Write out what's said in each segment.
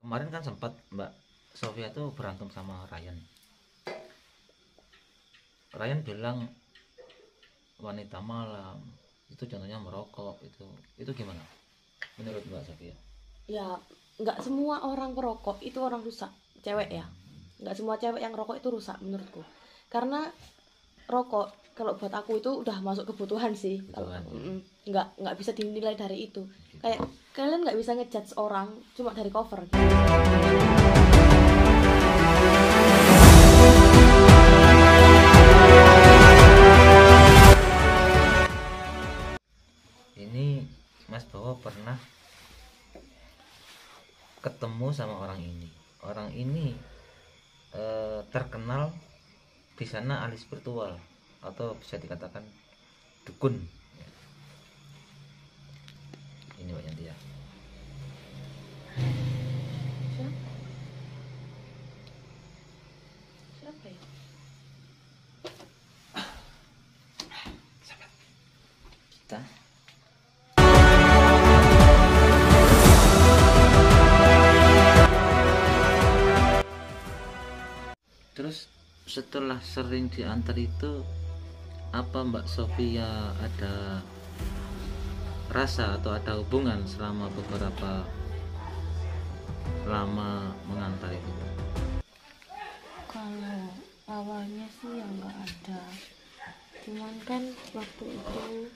Kemarin kan sempat Mbak Sofia tuh berantem sama Ryan. Ryan bilang wanita malam itu contohnya merokok, itu gimana menurut Mbak Sofia? Ya, nggak semua orang perokok itu orang rusak, cewek ya. Nggak semua cewek yang rokok itu rusak menurutku. Karena rokok kalau buat aku itu udah masuk kebutuhan sih. Kalau Kebutuhan, ya. nggak bisa dinilai dari itu. Kayak kalian nggak bisa ngejudge orang cuma dari cover. Ini Mas Bowo pernah ketemu sama orang ini. Orang ini terkenal di sana ahli spiritual atau bisa dikatakan dukun. Ini Mbak Yanti ya. Siapa ya? Kita terus setelah sering diantar itu, apa Mbak Sofia ada rasa atau ada hubungan selama beberapa lama mengantar itu? Kalau awalnya sih ya nggak ada. Cuman kan waktu itu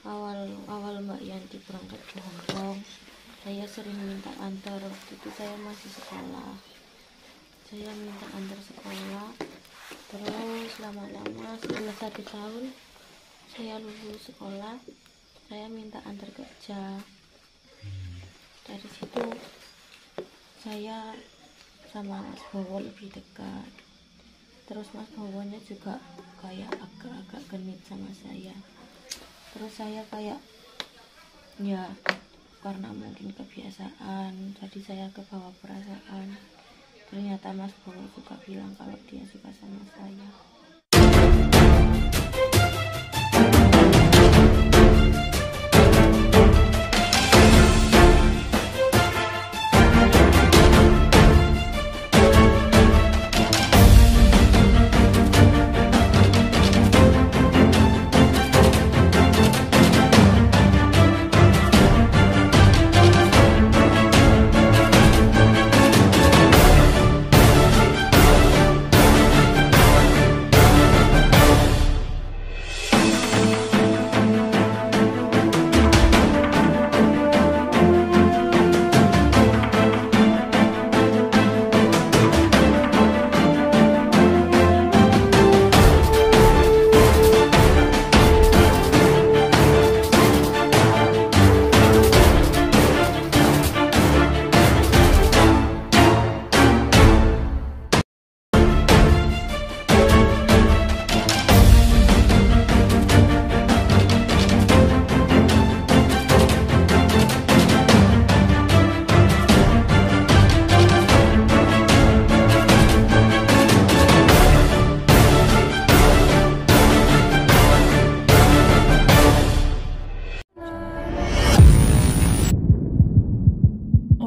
awal Mbak Yanti berangkat ke Hongkong, saya sering minta antar. Waktu itu saya masih sekolah, saya minta antar sekolah. Terus lama-lama setelah 1 tahun saya lulus sekolah, saya minta antar kerja. Dari situ saya sama Mas Bowo lebih dekat. Terus Mas Bowonya juga kayak agak-agak genit sama saya. Terus saya kayak ya karena mungkin kebiasaan, jadi saya kebawa perasaan. Ternyata Mas Bowo juga bilang kalau dia suka sama saya.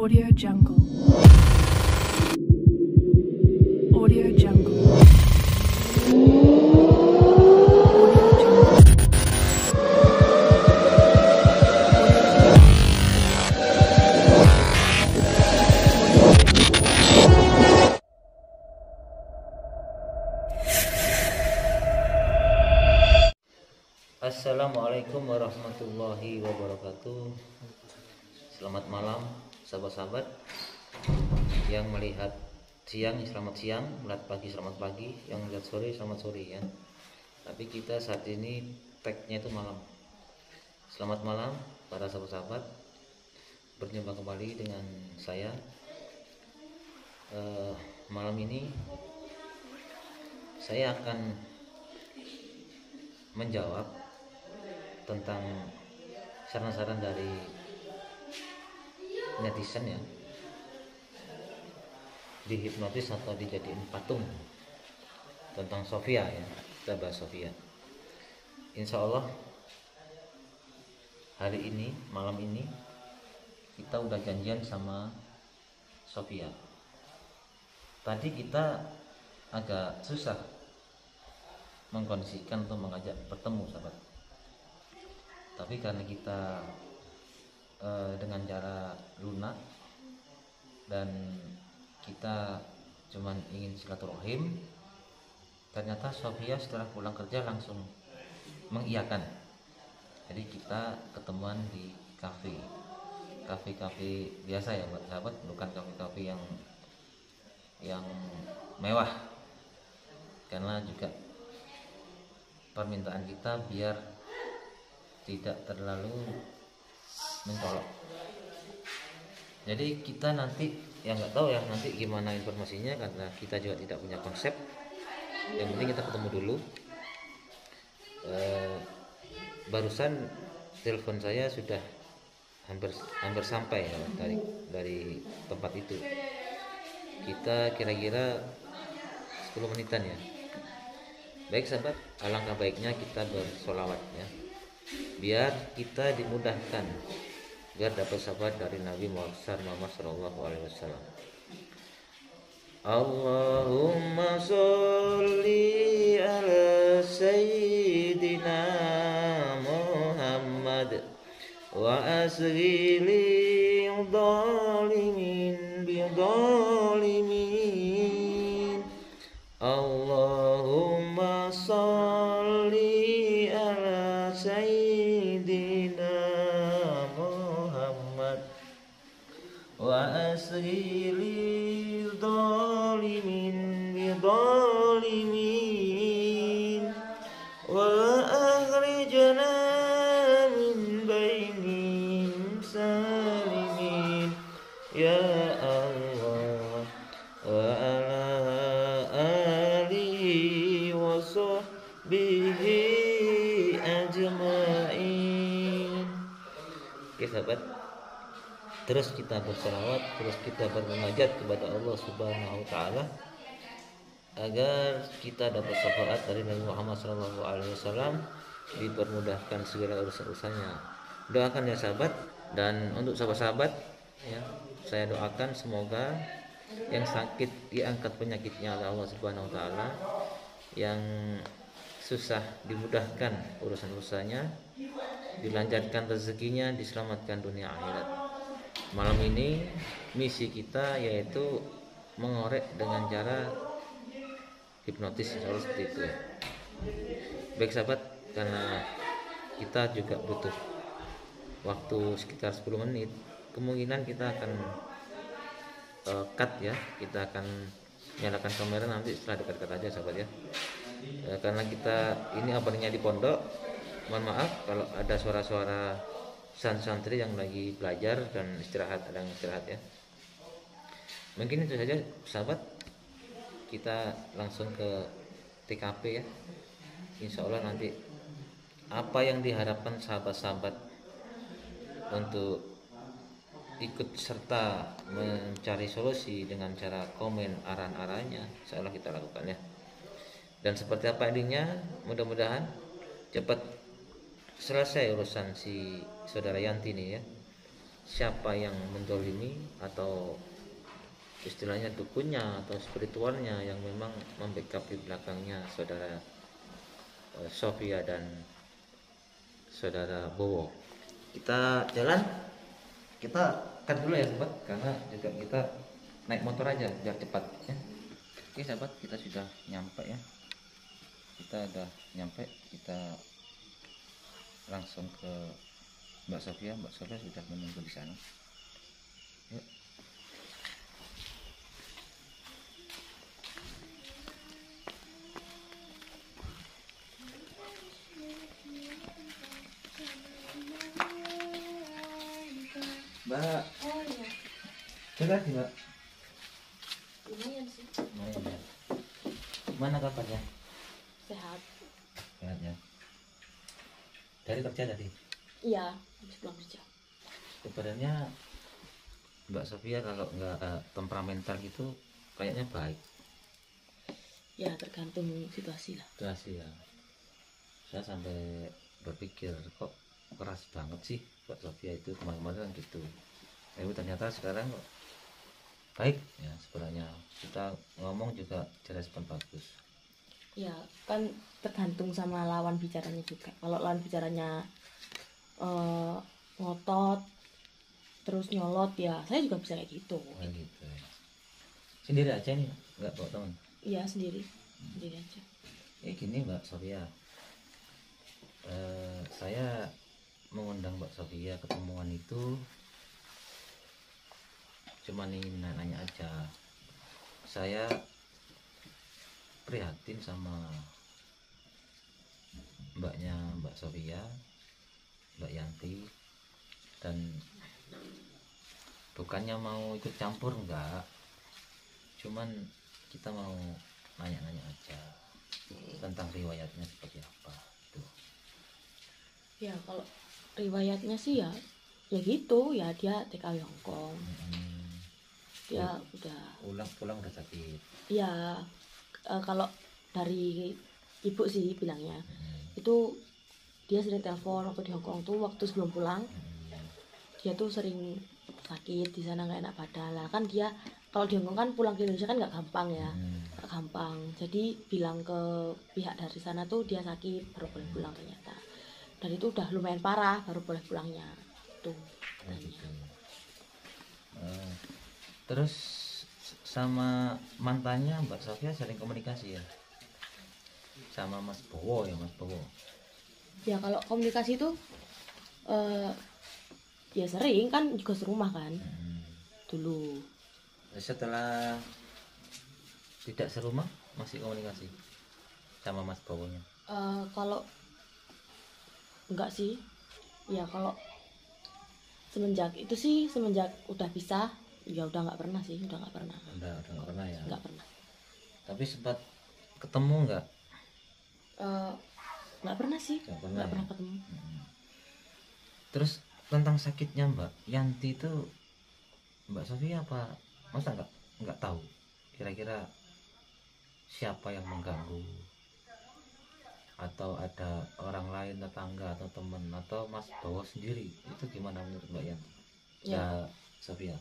Audio Jungle. Audio Jungle. Audio Jungle. Assalamualaikum warahmatullahi wabarakatuh. Selamat malam sahabat-sahabat yang melihat siang, selamat siang, melihat pagi, selamat pagi, yang melihat sore, selamat sore ya. Tapi kita saat ini tag-nya itu malam. Selamat malam para sahabat-sahabat, berjumpa kembali dengan saya. Malam ini saya akan menjawab tentang saran-saran dari netizen ya, dihipnotis atau dijadiin patung, tentang Sofia ya. Kita bahas Sofia. Insya Allah hari ini, malam ini kita udah janjian sama Sofia. Tadi kita agak susah mengkondisikan untuk mengajak bertemu sahabat. Tapi karena kita dengan cara lunak dan kita cuman ingin silaturahim, ternyata Sofia setelah pulang kerja langsung mengiyakan. Jadi kita ketemuan di kafe biasa ya buat sahabat, bukan kafe yang mewah, karena juga permintaan kita biar tidak terlalu mencolok. Jadi kita nanti yang nggak tahu ya nanti gimana informasinya, karena kita juga tidak punya konsep. Yang penting kita ketemu dulu. Barusan telepon saya sudah hampir sampai ya dari tempat itu. Kita kira-kira 10 menitan ya. Baik sahabat, alangkah baiknya kita bersolawat ya, biar kita dimudahkan, biar dapat syafaat dari Nabi Muhammad SAW. Allahumma sholli ala sayyidina Muhammad wa asri li dhalimin bi dhalimin. Allahumma sholli ala sayyidina Muhammad wa asri li dhalimin bi dhalimin wa akhrijna min bainihim salimin ya Allah wa ala alihi wa sahbihi ajma'in. Oke sahabat, terus kita berselawat, terus kita bermunajat kepada Allah Subhanahu wa taala agar kita dapat syafaat dari Nabi Muhammad SAW, dipermudahkan segala urusan-urusannya. Doakan ya sahabat, dan untuk sahabat-sahabat ya, saya doakan semoga yang sakit diangkat penyakitnya oleh Allah Subhanahu wa taala, yang susah dimudahkan urusan-urusannya, dilancarkan rezekinya, diselamatkan dunia akhirat. Malam ini misi kita yaitu mengorek dengan cara hipnotis, seperti itu ya. Baik sahabat, karena kita juga butuh waktu sekitar 10 menit, kemungkinan kita akan cut ya, kita akan nyalakan kamera nanti setelah dekat-dekat aja sahabat ya. Karena kita ini openingnya di pondok, mohon maaf kalau ada suara-suara santri yang lagi belajar dan istirahat, ada yang istirahat ya. Mungkin itu saja sahabat, kita langsung ke TKP ya. Insya Allah nanti apa yang diharapkan sahabat-sahabat untuk ikut serta mencari solusi dengan cara komen arahan-arahannya, insya Allah kita lakukan ya. Dan seperti apa endingnya, mudah-mudahan cepat selesai urusan si saudara Yanti ini ya. Siapa yang mendolimi atau istilahnya dukunnya atau spiritualnya yang memang membackup di belakangnya saudara Sofia dan saudara Bowo. Kita jalan, kita kan dulu ya sahabat, karena juga kita naik motor aja biar cepat ya. Oke sahabat, kita sudah nyampe ya, kita udah nyampe, kita langsung ke Mbak Sofia sudah menunggu di sana. Yuk. Mbak, Oh iya, sehat sih Mbak? lumayan sih. Lumayan ya. Gimana kabarnya? Sehat. Sehat ya. Dari kerja tadi? Iya, habis pulang kerja. Sebenarnya Mbak Sofia kalau nggak temperamental gitu kayaknya baik. Ya tergantung situasi lah. Situasi ya. Saya sampai berpikir kok keras banget sih Mbak Sofia itu, kemarin-kemarin kan gitu. Tapi ternyata sekarang kok baik ya, sebenarnya kita ngomong juga direspon bagus. Ya kan tergantung sama lawan bicaranya juga. Kalau lawan bicaranya ngotot terus nyolot, ya saya juga bisa kayak gitu. Nah, gitu ya. Sendiri aja nih, nggak bawa teman? Iya, sendiri aja. Gini Mbak Sofia, saya mengundang Mbak Sofia ketemuan itu cuma ingin nanya aja. Saya prihatin sama mbaknya Mbak Sofia, Mbak Yanti, dan bukannya mau ikut campur, enggak, cuman kita mau nanya-nanya aja tentang riwayatnya seperti apa gitu. Ya kalau riwayatnya sih ya gitu ya, dia TKW Hongkong. Dia udah pulang udah sakit. Ya kalau dari ibu sih bilangnya itu dia sering telepon waktu di Hongkong tuh, waktu sebelum pulang dia tuh sering sakit di sana, nggak enak badan lah. Kan dia kalau di Hongkong kan pulang ke Indonesia kan nggak gampang ya, nggak gampang. Jadi bilang ke pihak dari sana tuh dia sakit baru boleh pulang ternyata, dan itu udah lumayan parah baru boleh pulangnya tuh katanya. Terus sama mantannya Mbak Sofia sering komunikasi ya sama Mas Bowo ya, Mas Bowo? Ya kalau komunikasi tuh ya sering, kan juga serumah kan dulu. Setelah tidak serumah masih komunikasi sama Mas Bowonya? Kalau enggak sih ya, kalau semenjak itu sih, semenjak udah pisah ya udah nggak pernah sih, udah nggak pernah ya, nggak pernah. Tapi sempat ketemu nggak? Nggak pernah sih, nggak pernah ya? ketemu. Terus tentang sakitnya Mbak Yanti itu Mbak Sofia apa masa nggak tahu kira-kira siapa yang mengganggu, atau ada orang lain, tetangga atau teman, atau Mas Bowo sendiri? Itu gimana menurut Mbak Yanti? Ya Sofia.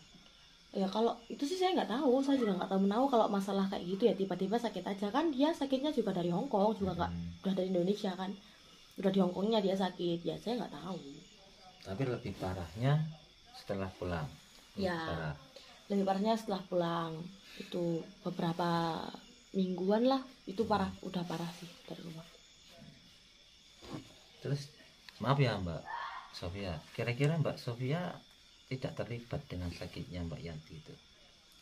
Ya kalau itu sih saya nggak tahu, saya juga nggak tahu kalau masalah kayak gitu ya, tiba-tiba sakit aja. Kan dia sakitnya juga dari Hongkong juga, nggak udah dari Indonesia kan, udah di Hongkongnya dia sakit ya, saya nggak tahu. Tapi lebih parahnya setelah pulang. Ya lebih parahnya setelah pulang, itu beberapa mingguan lah, itu parah, udah parah sih dari rumah. Terus maaf ya Mbak Sofia, kira-kira Mbak Sofia tidak terlibat dengan sakitnya Mbak Yanti itu?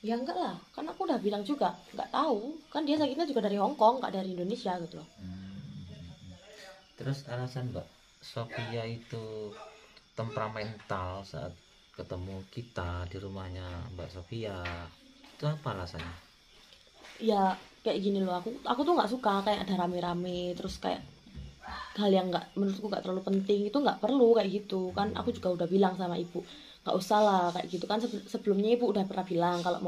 Ya enggak lah, kan aku udah bilang juga nggak tahu, kan dia sakitnya juga dari Hongkong, nggak dari Indonesia gitu loh. Terus alasan Mbak Sofia itu temperamental saat ketemu kita di rumahnya Mbak Sofia, itu apa alasannya? Ya kayak gini loh, aku tuh nggak suka kayak ada rame-rame, terus kayak hal yang nggak, menurutku nggak terlalu penting, itu nggak perlu kayak gitu kan. Aku juga udah bilang sama ibu nggak usah lah kayak gitu kan. Sebelumnya ibu udah pernah bilang kalau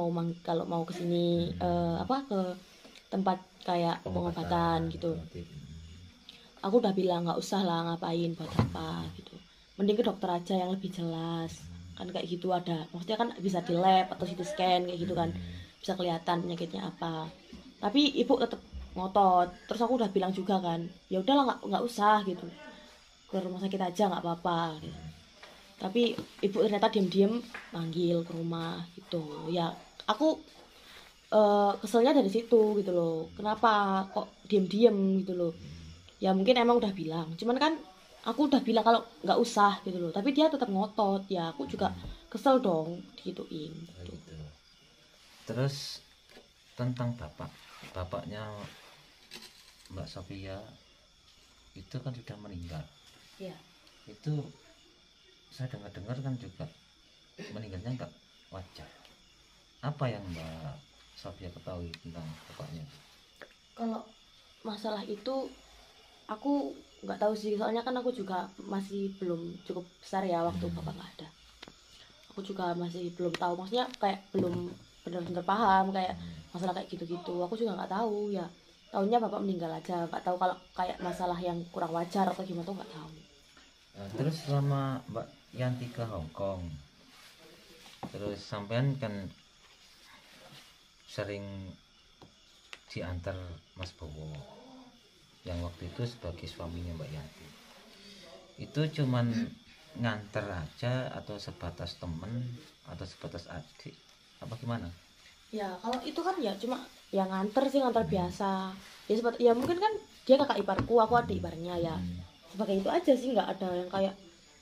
mau kesini ke tempat kayak pengobatan gitu, aku udah bilang nggak usah lah, ngapain, buat apa gitu, mending ke dokter aja yang lebih jelas kan kayak gitu. Ada maksudnya kan bisa di lab atau CT scan kayak gitu kan, bisa kelihatan penyakitnya apa. Tapi ibu tetap ngotot, terus aku udah bilang juga kan, ya udahlah nggak usah gitu, ke rumah sakit aja nggak apa-apa gitu. Tapi ibu ternyata diam-diam manggil ke rumah gitu ya. Aku keselnya dari situ gitu loh, kenapa kok diam-diam gitu loh. Ya mungkin emang udah bilang, cuman kan aku udah bilang kalau nggak usah gitu loh, tapi dia tetap ngotot, ya aku juga kesel dong digituin gitu. Terus tentang bapaknya Mbak Sofia itu kan sudah meninggal ya. Itu saya dengar kan juga meninggalnya nggak wajar. Apa yang Mbak Sofia ketahui tentang bapaknya? Kalau masalah itu aku nggak tahu sih, soalnya kan aku juga masih belum cukup besar ya waktu bapak nggak ada. Aku juga masih belum tahu, maksudnya kayak belum benar-benar paham kayak masalah kayak gitu-gitu. Aku juga nggak tahu ya, tahunya bapak meninggal aja, nggak tahu kalau kayak masalah yang kurang wajar atau gimana tuh nggak tahu. Terus selama Mbak Yanti ke Hongkong, terus sampean kan sering diantar Mas Bowo yang waktu itu sebagai suaminya Mbak Yanti, itu cuman nganter aja atau sebatas temen atau sebatas adik apa gimana? Ya kalau itu kan ya cuma ya nganter sih, nganter biasa ya, ya mungkin kan dia kakak iparku, aku adik iparnya ya, sebagai itu aja sih, nggak ada yang kayak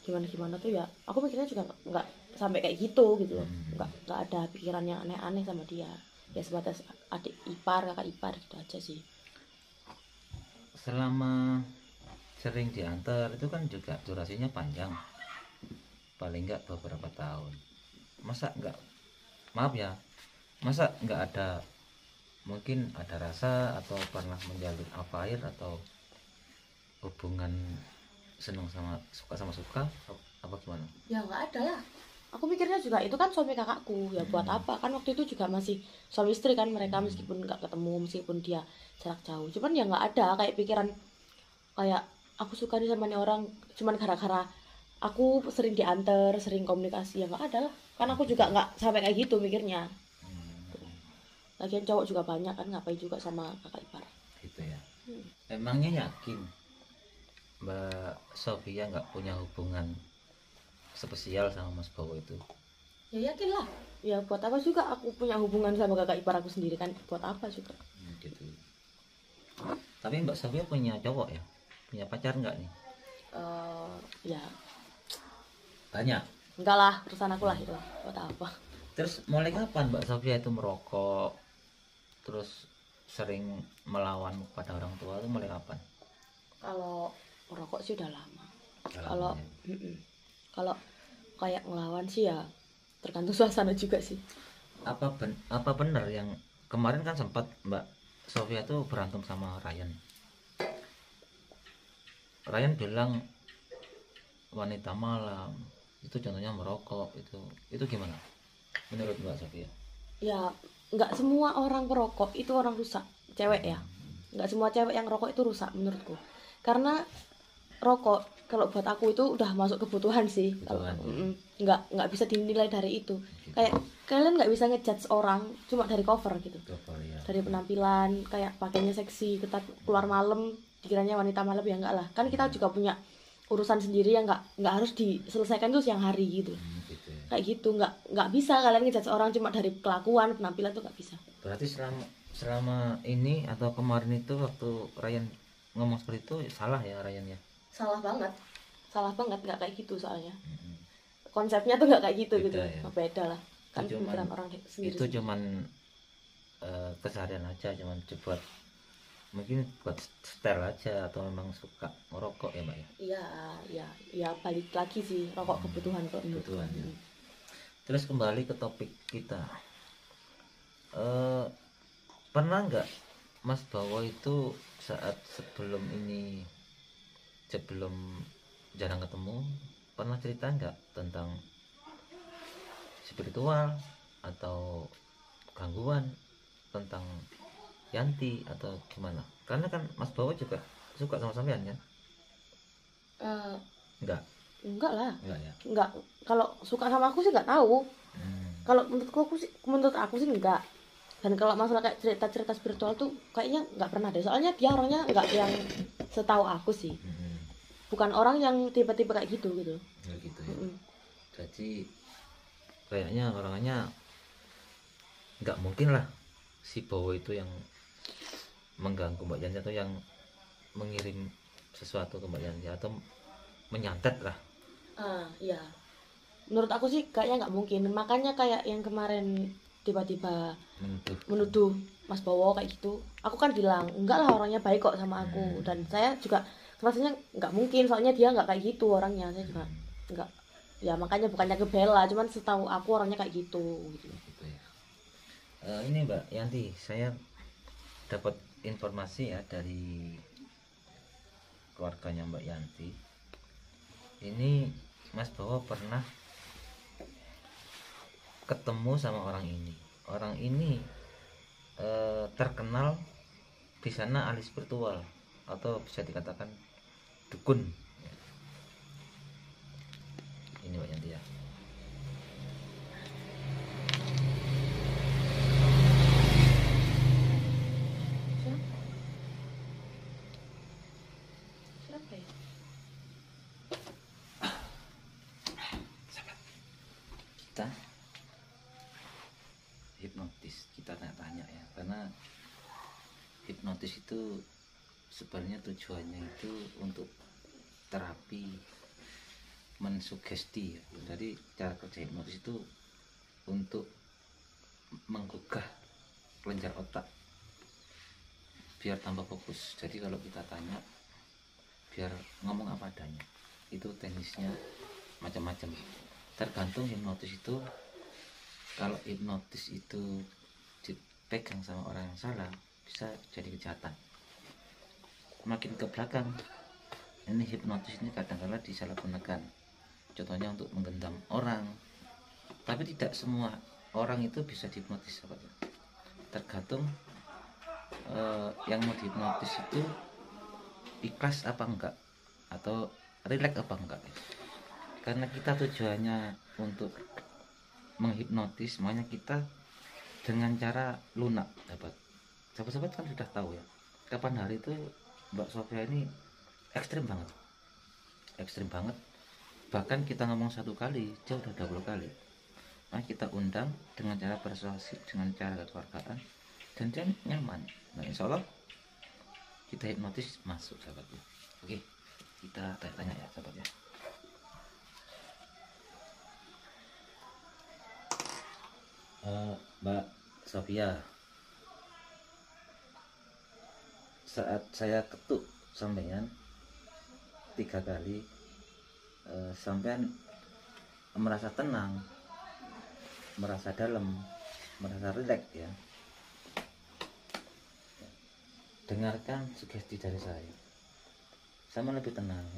gimana tuh ya. Aku mikirnya juga nggak sampai kayak gitu loh, nggak ada pikiran yang aneh-aneh sama dia, ya sebatas adik ipar, kakak ipar gitu aja sih. Selama sering diantar itu kan juga durasinya panjang, paling nggak beberapa tahun. Masa nggak ada, mungkin ada rasa atau pernah menjalin air atau hubungan suka sama suka apa gimana? Ya nggak ada lah. Aku mikirnya juga itu kan suami kakakku, ya buat apa, kan waktu itu juga masih suami istri kan mereka, meskipun nggak ketemu, meskipun dia jarak jauh, cuman ya nggak ada kayak pikiran kayak aku suka nih sama nih orang cuman gara-gara aku sering diantar, sering komunikasi, ya nggak ada lah. Kan aku juga nggak sampai kayak gitu mikirnya. Lagian cowok juga banyak kan, ngapain juga sama kakak ipar Gitu ya. Emangnya yakin Mbak Sofia nggak punya hubungan spesial sama Mas Bowo itu? Ya yakin lah, ya buat apa juga aku punya hubungan sama kakak ipar aku sendiri kan, buat apa juga. Gitu. Tapi Mbak Sofia punya cowok ya? Punya pacar nggak nih? Ya Banyak. enggak lah, urusan aku lah itu, buat apa. Terus mulai kapan Mbak Sofia itu merokok terus sering melawan pada orang tua itu mulai kapan? Kalau merokok sih udah lama. Udah Kalau lama ya? kalau kayak ngelawan sih ya tergantung suasana juga sih. Apa benar yang kemarin kan sempat Mbak Sofia tuh berantem sama Ryan bilang wanita malam itu contohnya merokok, itu gimana menurut Mbak Sofia? Ya nggak semua orang perokok itu orang rusak, cewek ya, nggak semua cewek yang rokok itu rusak menurutku, karena rokok kalau buat aku itu udah masuk kebutuhan sih. Kebutuhan, Nggak bisa dinilai dari itu gitu. Kayak kalian nggak bisa ngejudge orang cuma dari cover gitu, Ya. dari penampilan kayak pakainya seksi, ketat keluar malam dikiranya wanita malam, ya enggak lah, kan kita juga punya urusan sendiri yang nggak harus diselesaikan tuh siang hari gitu. Gitu ya. Kayak gitu nggak bisa kalian ngejudge orang cuma dari kelakuan penampilan tuh nggak bisa. Berarti selama ini atau kemarin itu waktu Ryan ngomong seperti itu salah ya Ryan ya? Salah banget nggak kayak gitu soalnya. Konsepnya tuh nggak kayak gitu. Beda gitu ya? Beda lah kan, Itu cuman- pikiran orang sendiri. Itu cuman keseharian aja, cuman buat mungkin buat style aja atau memang suka ngerokok ya Mbak ya? Iya balik lagi sih, rokok kebutuhan kok menurutku. Kebutuhan, ya. Terus kembali ke topik kita, pernah nggak Mas Bowo itu saat sebelum jarang ketemu, pernah cerita nggak tentang spiritual atau gangguan tentang Yanti atau gimana? Karena kan Mas Bowo juga suka sama sampean kan? Eh, Enggak enggak lah, ya? enggak. Kalau suka sama aku sih nggak tahu. Hmm. Kalau menurut aku sih enggak. Dan kalau masalah kayak cerita spiritual tuh kayaknya nggak pernah deh. Soalnya dia orangnya nggak yang setahu aku sih. Bukan orang yang tipe-tipe kayak gitu. Ya gitu ya. Jadi kayaknya orangnya nggak mungkin lah si Bowo itu yang mengganggu Mbak Yanti atau yang mengirim sesuatu ke Mbak Yanti atau menyantet lah. Iya. Menurut aku sih kayaknya nggak mungkin. Makanya kayak yang kemarin tiba-tiba menuduh Mas Bowo kayak gitu, aku kan bilang enggak lah, orangnya baik kok sama aku. Dan saya juga maksudnya nggak mungkin, soalnya dia nggak kayak gitu orangnya. Saya juga nggak, ya makanya bukannya kebela, cuman setahu aku orangnya kayak gitu Gitu ya. Ini Mbak Yanti, saya dapat informasi ya dari keluarganya Mbak Yanti. Ini Mas Bowo pernah ketemu sama orang ini. Orang ini terkenal di sana ahli spiritual atau bisa dikatakan dukun. Ini Mbak Yanti ya. apa ya? Kita hipnotis, kita tanya-tanya ya, karena hipnotis itu sebenarnya tujuannya itu untuk terapi mensugesti ya. Jadi cara kerja hipnotis itu untuk menggugah kelenjar otak biar tambah fokus. Jadi kalau kita tanya biar ngomong apa adanya, itu teknisnya macam-macam, tergantung hipnotis itu. Kalau hipnotis itu dipegang sama orang yang salah bisa jadi kejahatan. Makin ke belakang ini hipnotis ini kadang-kala disalahgunakan, contohnya untuk menggentam orang. Tapi tidak semua orang itu bisa dihipnotis, sahabat. Tergantung yang mau dihipnotis itu ikhlas apa enggak, atau rileks apa enggak. Karena kita tujuannya untuk menghipnotis, makanya kita dengan cara lunak, sahabat. Sahabat-sahabat kan sudah tahu ya, kapan hari itu Mbak Sofia ini ekstrim banget. Bahkan kita ngomong satu kali dia udah 20 kali. Nah, kita undang dengan cara persuasi, dengan cara kekeluargaan, dan dia nyaman. Nah, insya Allah kita hipnotis masuk, sahabat ya. Oke, kita tanya-tanya ya, sahabat ya. Mbak Sofia, saat saya ketuk sampean 3 kali, sampean merasa tenang, merasa dalam, merasa rileks ya. Dengarkan sugesti dari saya. Sama lebih tenang,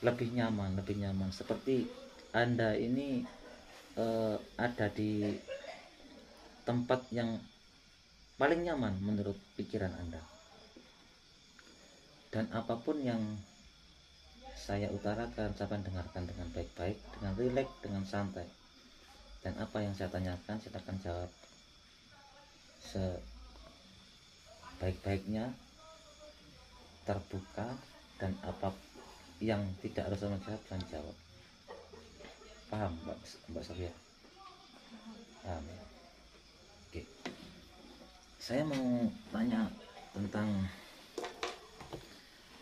lebih nyaman, seperti Anda ini ada di tempat yang paling nyaman menurut pikiran Anda. Dan apapun yang saya utarakan, saya akan dengarkan dengan baik-baik, dengan rileks, dengan santai. Dan apa yang saya tanyakan, saya akan jawab sebaik-baiknya, terbuka, dan apa yang tidak harus saya jawab, saya jawab. Paham, Mbak Sofia? Paham ya? Oke. Saya mau tanya tentang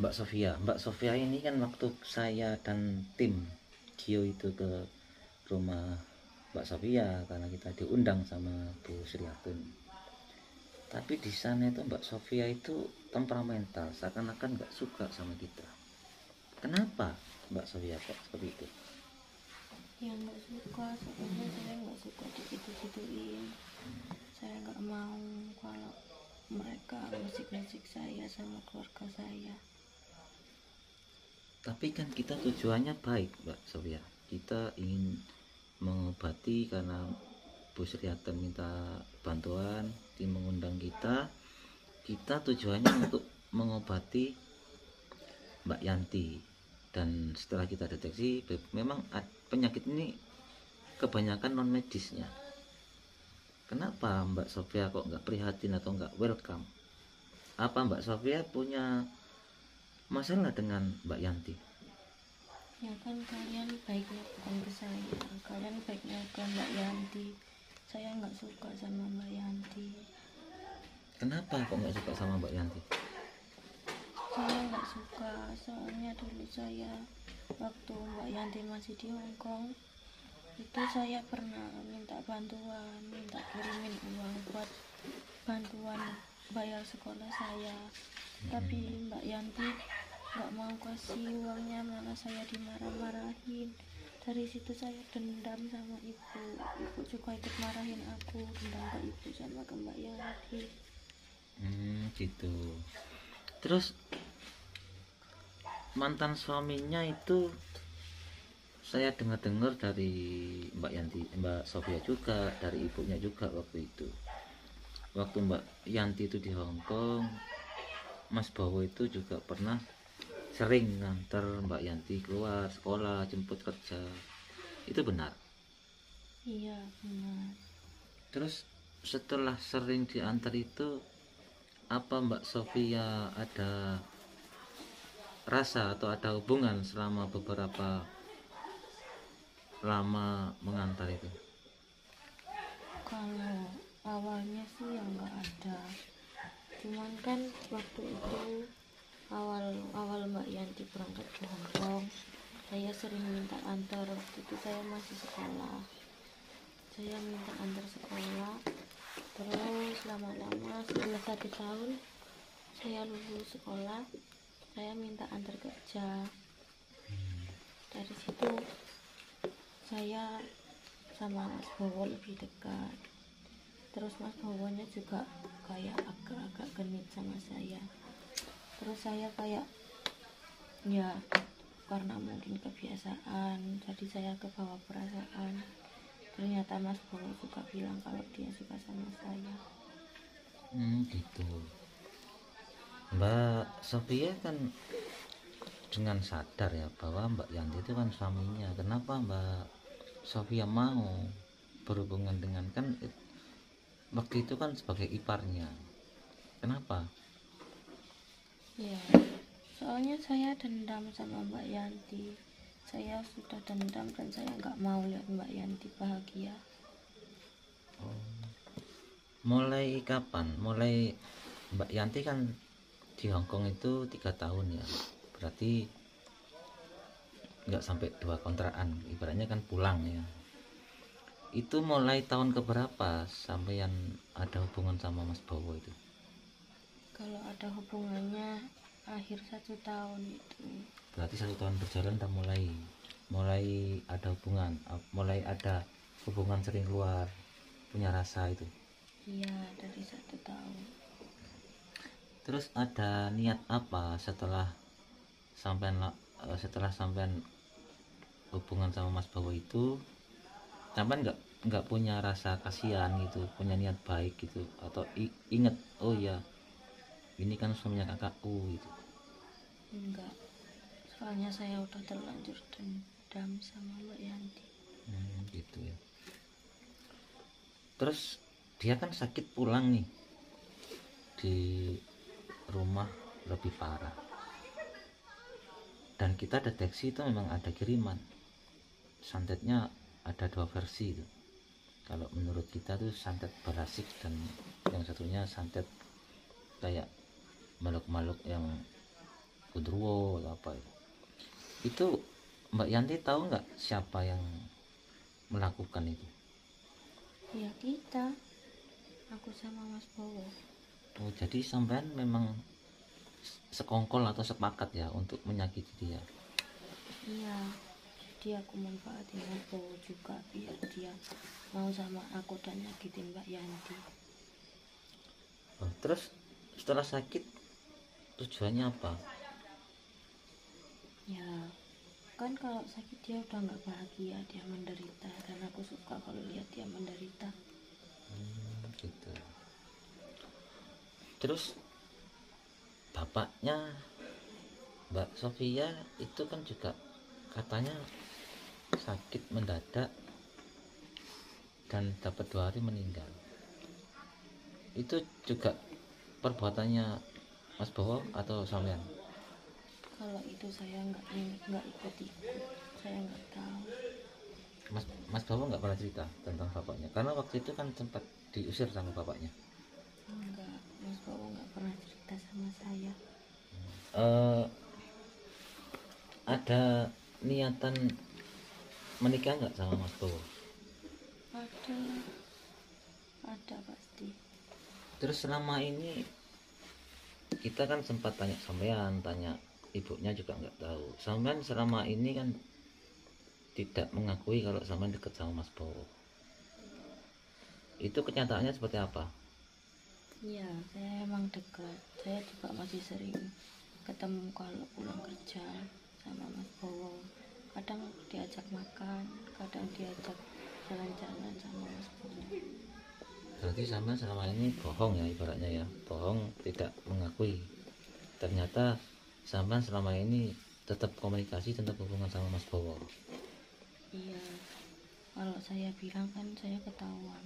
Mbak Sofia. Mbak Sofia ini kan waktu saya dan tim Gio itu ke rumah Mbak Sofia karena kita diundang sama Bu Sriatun. Tapi di sana itu Mbak Sofia itu temperamental, seakan-akan nggak suka sama kita. Kenapa Mbak Sofia kok seperti itu? Ya nggak suka, soalnya saya nggak suka digitu-gituin. Saya nggak mau kalau mereka ngasih saya sama keluarga saya. Tapi kan kita tujuannya baik, Mbak Sofia. Kita ingin mengobati karena Bu Sriatun minta bantuan, tim mengundang kita. Kita tujuannya untuk mengobati Mbak Yanti. Dan setelah kita deteksi, memang penyakit ini kebanyakan non medisnya. Kenapa Mbak Sofia kok nggak prihatin atau nggak welcome? Apa Mbak Sofia punya masalah dengan Mbak Yanti? Ya kan kalian baiknya bukan ke saya, kalian baiknya ke Mbak Yanti. Saya nggak suka sama Mbak Yanti. Kenapa kok nggak suka sama Mbak Yanti? Saya nggak suka, soalnya dulu saya waktu Mbak Yanti masih di Hongkong itu saya pernah minta bantuan, minta kirimin uang buat bantuan bayar sekolah saya. Tapi Mbak Yanti nggak mau kasih uangnya, malah saya dimarah-marahin. Dari situ saya dendam sama ibu juga ikut marahin aku, dendam ke ibu sama ke Mbak Yanti. Gitu. Terus mantan suaminya itu saya dengar-dengar dari Mbak Yanti, Mbak Sofia juga, dari ibunya juga waktu itu. Waktu Mbak Yanti itu di Hongkong, Mas Bowo itu juga pernah sering nganter Mbak Yanti keluar sekolah, jemput kerja. Itu benar? Iya benar. Terus setelah sering diantar itu, apa Mbak Sofia ada rasa atau ada hubungan selama beberapa lama mengantar itu? Kalau awalnya sih ya nggak ada, cuman kan waktu itu awal Mbak Yanti berangkat ke Hong Kong, saya sering minta antar. Waktu itu saya masih sekolah, saya minta antar sekolah. Terus lama-lama setelah 1 tahun saya lulus sekolah, saya minta antar kerja. Dari situ saya sama Mas Bowo lebih dekat. Terus Mas Bowonya juga kayak agak-agak genit sama saya. Terus saya kayak ya karena mungkin kebiasaan, jadi saya kebawa perasaan. Ternyata Mas Bowo juga bilang kalau dia suka sama saya. Gitu. Mbak Sofia kan dengan sadar ya bahwa Mbak Yanti itu kan suaminya. Kenapa Mbak Sofia mau berhubungan dengan, kan waktu itu kan sebagai iparnya? Kenapa? Ya, soalnya saya dendam sama Mbak Yanti. Saya sudah dendam dan saya nggak mau lihat Mbak Yanti bahagia. Mulai kapan? Mulai Mbak Yanti kan di Hongkong itu 3 tahun ya, berarti nggak sampai 2 kontrakan, ibaratnya kan pulang ya. Itu mulai tahun keberapa sampai yang ada hubungan sama Mas Bowo itu? Kalau ada hubungannya akhir 1 tahun itu. Berarti 1 tahun berjalan udah mulai ada hubungan, mulai ada hubungan sering keluar, punya rasa itu. Iya, dari 1 tahun. Terus ada niat apa setelah sampean hubungan sama Mas Bowo itu? Sampean nggak punya rasa kasihan gitu, punya niat baik gitu, atau inget, oh ya ini kan suaminya kakakku gitu? Enggak, soalnya saya udah terlanjur dendam sama Mbak Yanti. Gitu ya. Terus dia kan sakit pulang nih, di rumah lebih parah, dan kita deteksi itu memang ada kiriman santetnya, ada 2 versi itu. Kalau menurut kita tuh santet barasik, dan yang satunya santet kayak makhluk-makhluk yang kudruwo atau apa itu. Mbak Yanti tahu nggak siapa yang melakukan itu? Ya kita, aku sama Mas Bowo. Oh, jadi sampean memang sekongkol atau sepakat ya untuk menyakiti dia? Iya, jadi aku manfaatin Mas Bowo juga biar dia mau sama aku dan nyakitin Mbak Yanti. Terus setelah sakit tujuannya apa? Ya kan kalau sakit dia udah nggak bahagia, dia menderita, dan aku suka kalau lihat dia menderita. Gitu. Terus bapaknya Mbak Sofia itu kan juga katanya sakit mendadak dan dapat 2 hari meninggal. Itu juga perbuatannya Mas Bowo atau sampean? Kalau itu saya nggak ikut-ikut, saya nggak tahu. Mas Bowo nggak pernah cerita tentang bapaknya, karena waktu itu kan sempat diusir sama bapaknya. Enggak, Mas Bowo nggak pernah cerita sama saya. Ada niatan menikah nggak sama Mas Bowo? Ada pasti. Terus selama ini kita kan sempat tanya sampean, tanya ibunya juga nggak tahu. Sampean selama ini kan tidak mengakui kalau sampean dekat sama Mas Bowo. Itu kenyataannya seperti apa? Iya, saya emang dekat. Saya juga masih sering ketemu kalau pulang kerja sama Mas Bowo. Kadang diajak makan, kadang diajak jalan-jalan sama Mas Bowo. Berarti sampean selama ini bohong ya, ibaratnya ya, bohong, tidak mengakui. Ternyata sampean selama ini tetap komunikasi tentang hubungan sama Mas Bowo. Iya, kalau saya bilang kan saya ketahuan.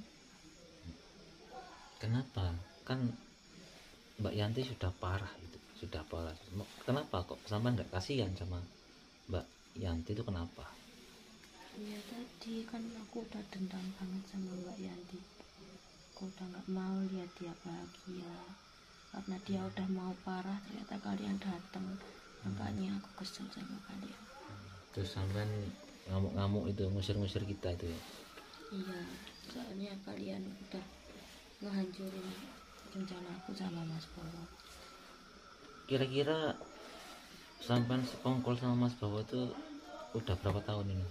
Kenapa? Kan Mbak Yanti sudah parah itu, sudah parah. Kenapa kok sampean nggak kasihan sama Mbak Yanti itu kenapa? Ya tadi kan aku udah dendam banget sama Mbak Yanti. Aku udah nggak mau lihat dia bahagia karena dia udah mau parah, ternyata kalian datang. Makanya aku kesel sama kalian. Terus sampean ngamuk-ngamuk itu, ngusir-ngusir kita itu ya. Iya, soalnya kalian udah ngehancurin rencana aku sama Mas Bowo. Kira-kira sampean sekongkol sama Mas Bowo itu udah berapa tahun ini?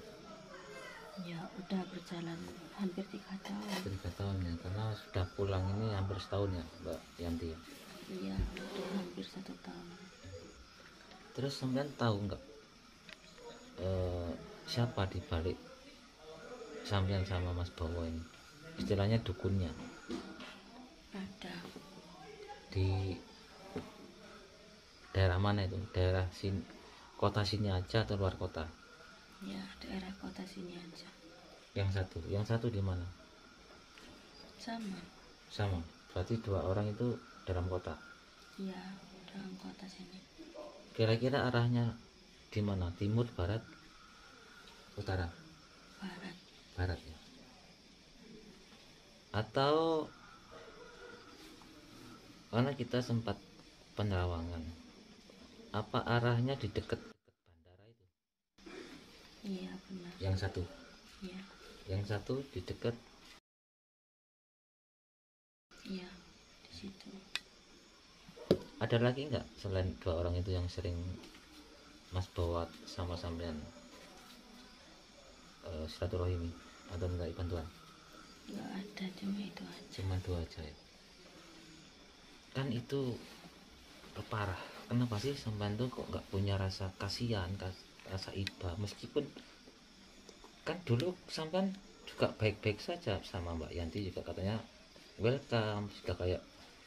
Ya udah berjalan hampir 3 tahun. 3 tahun ya, karena sudah pulang ini hampir setahun ya Mbak Yanti ya. Iya, udah hampir 1 tahun. Terus sampean tahu nggak siapa di balik sampean sama Mas Bowo ini? Istilahnya dukunnya. Ada Di daerah mana itu? Daerah sini, kota sini aja atau luar kota? ya daerah kota sini aja. Yang satu di mana? Sama. Berarti 2 orang itu dalam kota. Iya, dalam kota sini. Kira-kira arahnya di mana? Timur, barat, utara? Barat. Barat ya. Atau karena kita sempat penerawangan, apa arahnya di dekat bandara itu? Iya benar. Yang satu, Iya. yang satu di dekat. Iya, di situ. Ada lagi nggak selain 2 orang itu yang sering Mas bawa sama sampean silaturahimi atau minta bantuan? Nggak ada, cuma itu aja. Cuma 2 aja ya. Kan itu parah. Kenapa sih sampean tuh kok nggak punya rasa kasihan, rasa iba, meskipun kan dulu sampean juga baik-baik saja sama Mbak Yanti, juga katanya welcome, sudah kayak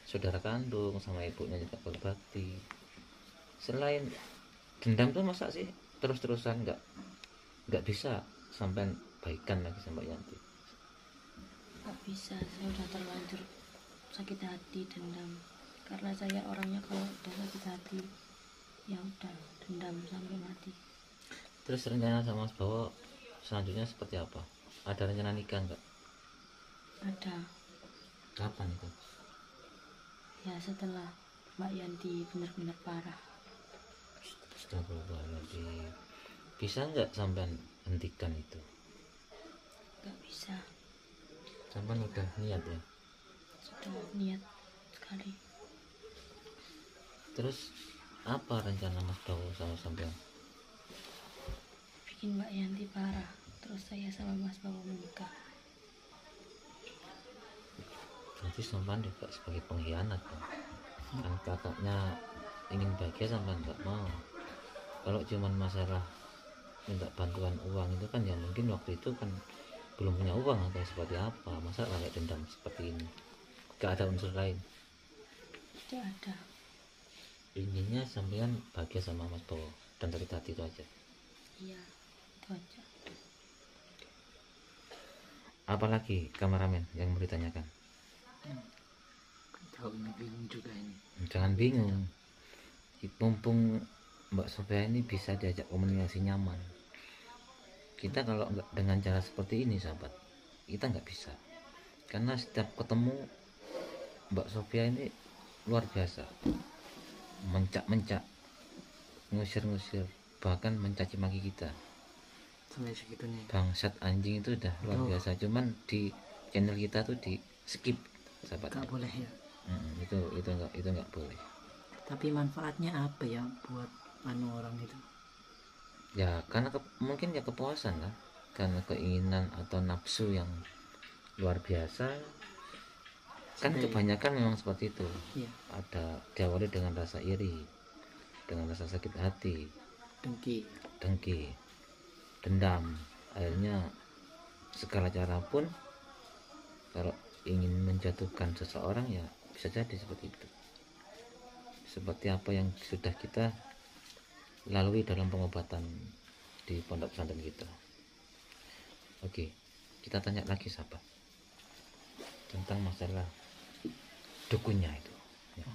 saudara kandung, sama ibunya juga berbakti. Selain dendam tuh masa sih terus-terusan nggak bisa sampean baikan lagi sama Mbak Yanti? Nggak bisa, saya udah terlanjur sakit hati, dendam. Karena saya orangnya kalau udah sakit hati ya udah dendam sampai mati. Terus rencana sama Mas Bowo selanjutnya seperti apa? Ada rencana nikah nggak? Ada. Kapan itu? Ya setelah Mbak Yanti benar-benar parah. Astagfirullahaladzim. Bisa nggak sampean hentikan itu? Nggak bisa. Sampean udah niat ya? Sudah niat sekali. Terus apa rencana Mas Bowo sama sampean? Bikin Mbak Yanti parah, terus saya sama Mas Bowo menikah. Berarti sampean juga sebagai pengkhianat kan? Kan kakaknya ingin bahagia sampean nggak mau. Kalau cuman masalah minta bantuan uang itu kan ya mungkin waktu itu kan belum punya uang atau seperti apa, masa kayak dendam seperti ini? Gak ada unsur lain? Tidak ada. Intinya sampean bahagia sama Mas Bowo dan sakit hati itu aja. Iya, itu aja. Apalagi kameramen yang mau ditanyakan? Tahu ini bingung juga ini. Jangan bingung, mumpung Mbak Sofia ini bisa diajak komunikasi nyaman. Kita kalau nggak dengan cara seperti ini sahabat, kita nggak bisa. Karena setiap ketemu Mbak Sofia ini luar biasa, mencak-mencak, ngusir-ngusir, bahkan mencaci maki kita. Sampai segitunya. Bangsat, anjing, itu udah luar biasa. Cuman di channel kita tuh di skip sahabat. Gak boleh ya. Itu nggak boleh. Tapi manfaatnya apa ya buat orang itu? Ya karena mungkin ya kepuasan lah, karena keinginan atau nafsu yang luar biasa kan. Kebanyakan memang seperti itu. Iya. Ada diawali dengan rasa iri, dengan rasa sakit hati, dengki, dendam, akhirnya segala cara pun kalau ingin menjatuhkan seseorang ya bisa jadi seperti itu, seperti apa yang sudah kita lalui dalam pengobatan di pondok pesantren kita. Oke, kita tanya lagi sahabat tentang masalah dukunnya itu ya.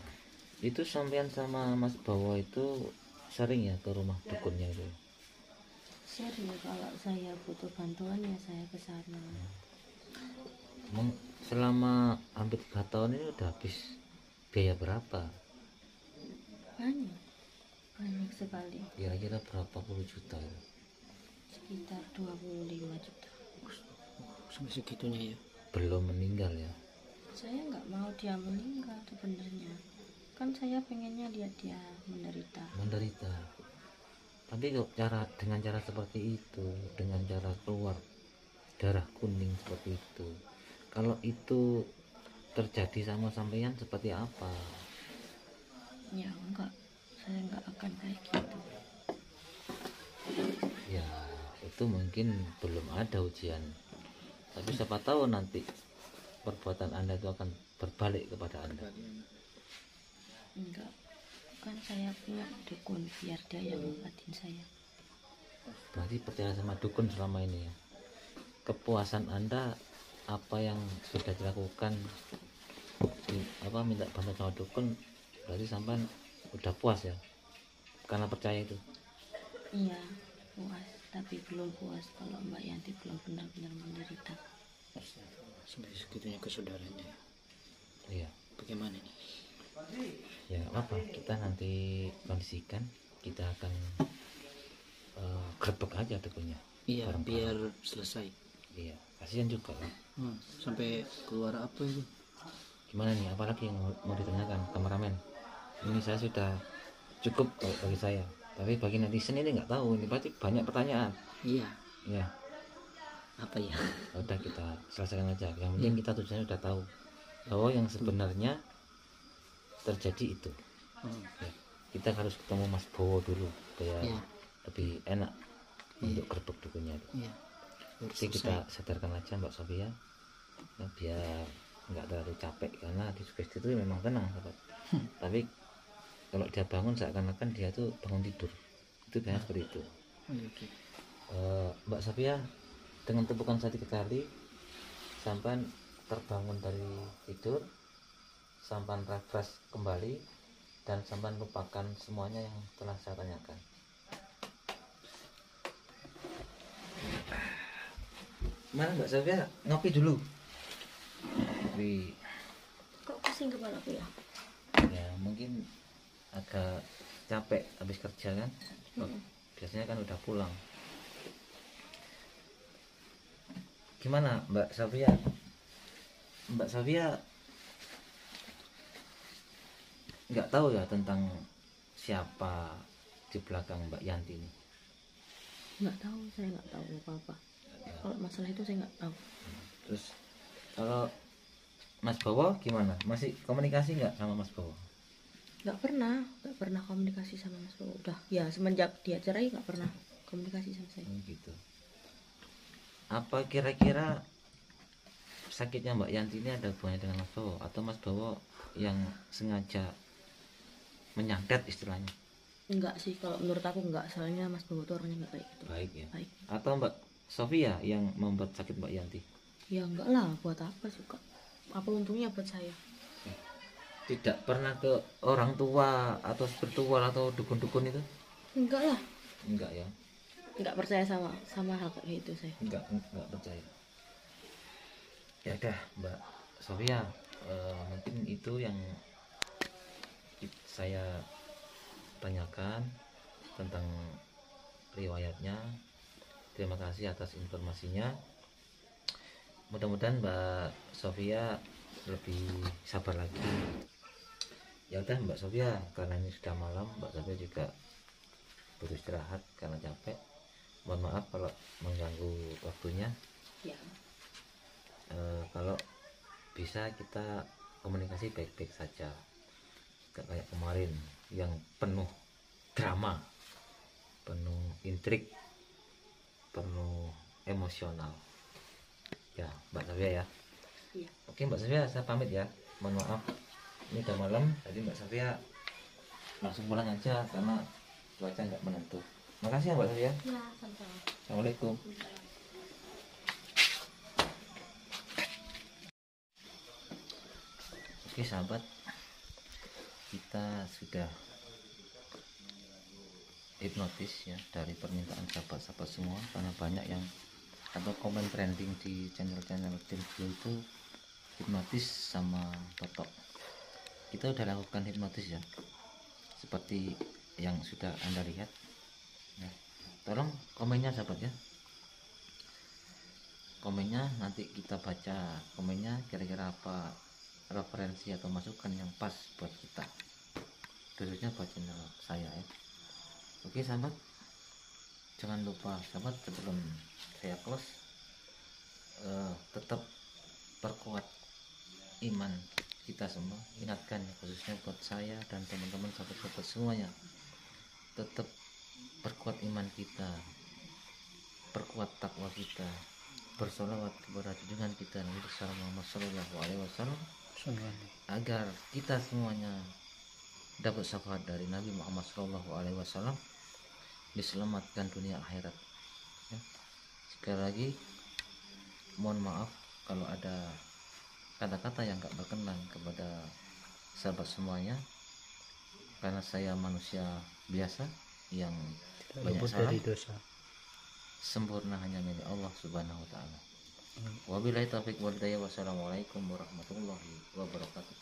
Itu sampean sama Mas Bowo itu sering ya ke rumah dukunnya itu? Sering kalau saya butuh bantuan ya saya ke sana. Emang selama hampir 3 tahun ini udah habis biaya berapa? Banyak, banyak sekali. Kira-kira berapa puluh juta ya? Sekitar 25 juta. Sampai segitunya ya. Belum meninggal ya? Saya nggak mau dia meninggal sebenarnya. Kan saya pengennya lihat dia menderita. Menderita. Tapi kok dengan cara seperti itu, dengan cara keluar darah kuning seperti itu, kalau itu terjadi sama sampean seperti apa? Ya enggak, saya nggak akan kayak gitu. Ya itu mungkin belum ada ujian, tapi siapa tahu nanti perbuatan Anda itu akan berbalik kepada Anda. Enggak, kan saya punya dukun biar dia yang ngobatin saya. Berarti percaya sama dukun selama ini ya? Kepuasan Anda apa yang sudah dilakukan, minta bantuan sama dukun, berarti sampean udah puas ya karena percaya itu? Iya, puas, tapi belum puas kalau Mbak Yanti belum benar-benar menderita. Sampai segitunya kesadarannya. Iya. Bagaimana nih? Ya apa, kita nanti kondisikan, kita akan grebek aja dukunnya. Iya, Bareng-bareng. biar selesai. Iya, kasihan juga ya. Sampai keluar apa itu? Gimana nih, apalagi yang mau ditanyakan kameramen? Ini saya sudah cukup bagi saya, tapi bagi netizen ini nggak tahu, ini pasti banyak pertanyaan. Iya, Ya apa ya? udah, kita selesaikan aja. Yang penting kita tujuannya udah tahu bahwa yang sebenarnya terjadi itu. Ya, kita harus ketemu Mas Bowo dulu supaya Iya. lebih enak untuk gerbek dukunnya. Iya. Harus Jadi kita selesai. sadarkan aja Mbak Sofia, ya, biar nggak terlalu capek, karena di sugesti itu memang tenang sahabat. Tapi kalau dia bangun seakan-akan dia tuh bangun tidur, itu biasanya seperti itu. Oke. Mbak Sofia, dengan tepukan sedikit kali sampan terbangun dari tidur, sampan refresh kembali, dan sampan lupakan semuanya yang telah saya tanyakan. Mana Mbak Sofia, ngopi dulu. Ngopi. Kok pusing kepalaku ya? Ya mungkin agak capek habis kerja kan. Biasanya kan udah pulang. Gimana Mbak Sofia? Mbak Sofia nggak tahu ya tentang siapa di belakang Mbak Yanti ini? Nggak tahu, saya nggak tahu apa-apa. Kalau masalah itu saya nggak tahu. Terus kalau Mas Bowo gimana? Masih komunikasi nggak sama Mas Bowo? Nggak pernah komunikasi sama Mas Bowo. Udah, ya semenjak dia cerai nggak pernah komunikasi sama saya. Gitu. Apa kira-kira sakitnya Mbak Yanti ini ada hubungannya dengan Mas Bowo, atau Mas Bowo yang sengaja menyantet istilahnya? Enggak sih, kalau menurut aku enggak. Soalnya Mas Bowo tuh orangnya nggak kayak gitu. Baik ya. Baik. Atau Mbak Sofia yang membuat sakit Mbak Yanti? Ya enggak lah, buat apa juga? Apa untungnya buat saya? Tidak pernah ke orang tua atau spiritual atau dukun-dukun itu? Enggak lah. Enggak ya. Enggak percaya sama hal kayak gitu saya. Enggak percaya. Ya udah Mbak Sofia, mungkin itu yang saya tanyakan tentang riwayatnya. Terima kasih atas informasinya. Mudah-mudahan Mbak Sofia lebih sabar lagi. Ya udah Mbak Sofia, karena ini sudah malam, Mbak Sofia juga butuh istirahat karena capek. Mohon maaf kalau mengganggu waktunya. Ya. Kalau bisa kita komunikasi baik-baik saja, gak kayak kemarin yang penuh drama, penuh intrik, penuh emosional ya Mbak Sofia ya. Iya. Oke Mbak Sofia, saya pamit ya, mohon maaf ini udah malam, jadi Mbak Sofia langsung pulang aja karena cuaca nggak menentu. Makasih ya Mbak Sofia. Ya, sama-sama. Assalamualaikum. Oke sahabat, kita sudah hipnotis ya dari permintaan sahabat-sahabat semua, karena banyak yang atau komen trending di channel-channel tim Blue itu hipnotis sama totok. Kita udah lakukan hipnotis ya, seperti yang sudah Anda lihat ya. Tolong komennya sahabat ya, komennya nanti kita baca komennya, kira-kira apa referensi atau masukan yang pas buat kita, khususnya buat channel saya ya. Oke sahabat, jangan lupa sahabat, sebelum saya close, tetap perkuat iman kita semua. Ingatkan khususnya buat saya dan teman-teman sahabat-sahabat semuanya, tetap perkuat iman kita, perkuat takwa kita, bersolawat kepada junjungan kita Nabi Muhammad SAW, agar kita semuanya dapat syafaat dari Nabi Muhammad SAW, diselamatkan dunia akhirat ya. Sekali lagi mohon maaf kalau ada kata-kata yang gak berkenan kepada sahabat semuanya, karena saya manusia biasa yang banyak salah. Sempurna hanya milik Allah Subhanahu wa taala. Wabillahi taufiq wal hidayah. Wassalamualaikum warahmatullahi wabarakatuh.